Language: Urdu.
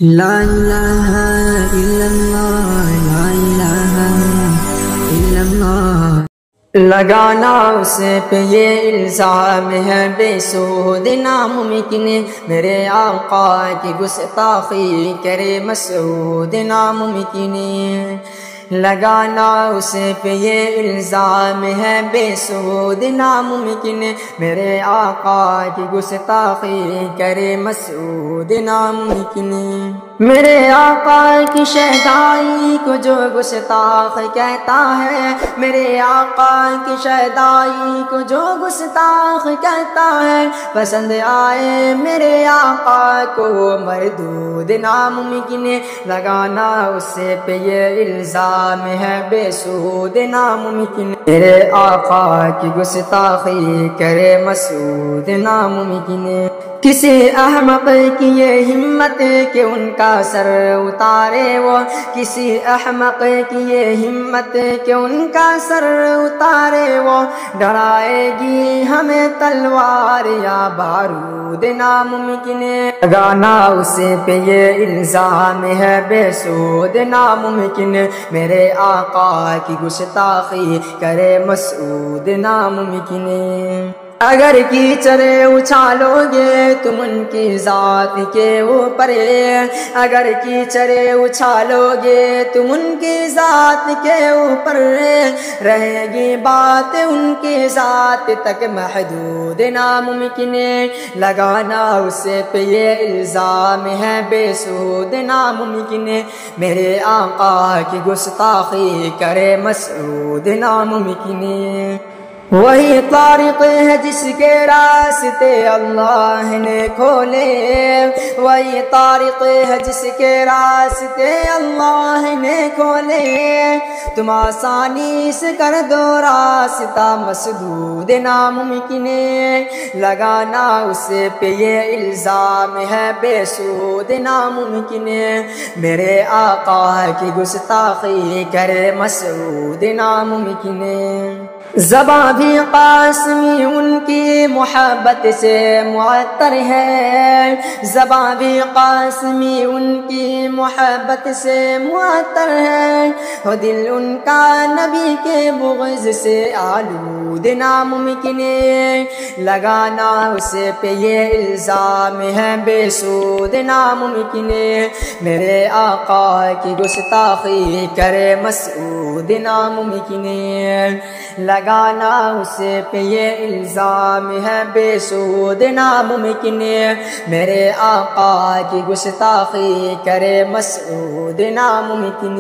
لا الہ الا اللہ، لا الہ الا اللہ۔ لگانا اسے پہ یہ الزام ہے بے سود ناممکن، میرے آقا کی گستاخی کرے مسعود ناممکن۔ لگانا اسے پہ یہ الزام ہے بے سود ناممکن، میرے آقا کی گستاخی کرے مسعود ناممکن۔ میرے آقا کی شہدائی کو جو گستاخ کہتا ہے، میرے آقا کی شہدائی کو جو گستاخ کہتا ہے، پسند آئے میرے آقا کو مردود ناممکن۔ لگانا اسے پہ یہ الزام ہے بے سود ناممکن، میرے آقا کی گستاخی کرے مسعود ناممکن۔ کسی احمق کی یہ ہمت کہ ان کا سر اتارے وہ، کسی احمق کی یہ ہمت کہ ان کا سر اتارے وہ، ڈرائے گی ہمیں تلوار یا بارود ناممکن۔ لگانا اسے پہ یہ الزام ہے بے سود ناممکن، میرے آقا کی گستاخی کرے مسعود ناممکن۔ اگر کیچڑ اچھالو گے تم ان کی ذات کے اوپر، اگر کیچڑ اچھالو گے تم ان کی ذات کے اوپر، رہے گی بات ان کی ذات تک محدود ناممکن۔ لگانا اسے پہ یہ الزام ہے بے سود ناممکن، میرے آقا کی گستاخی کرے مسعود ناممکن۔ وہی طارق ہے جس کے راستے اللہ نے کھولے، وہی طارق ہے جس کے راستے اللہ نے کھولے، تم آسانی سے کر دو راستہ مسدود ناممکن۔ لگانا اسے پہ یہ الزام ہے بے سود ناممکن، میرے آقا کی گستاخی کرے مسعود ناممکن۔ زباں بھی قاسمی ان کی محبت سے معطر ہے، زباں بھی قاسمی ان کی محبت سے معطر ہے، اور دل ان کا نبی کے بغض سے آلود ناممکن۔ لگانا اسے پہ یہ الزام ہے بے سود ناممکن، میرے آقا کی گستاخی کرے مسعود ناممکن۔ لگانا اسے پہ یہ الزام ہے بے سود ناممکن، میرے آقا کی گستاخی کرے مسعود ناممکن۔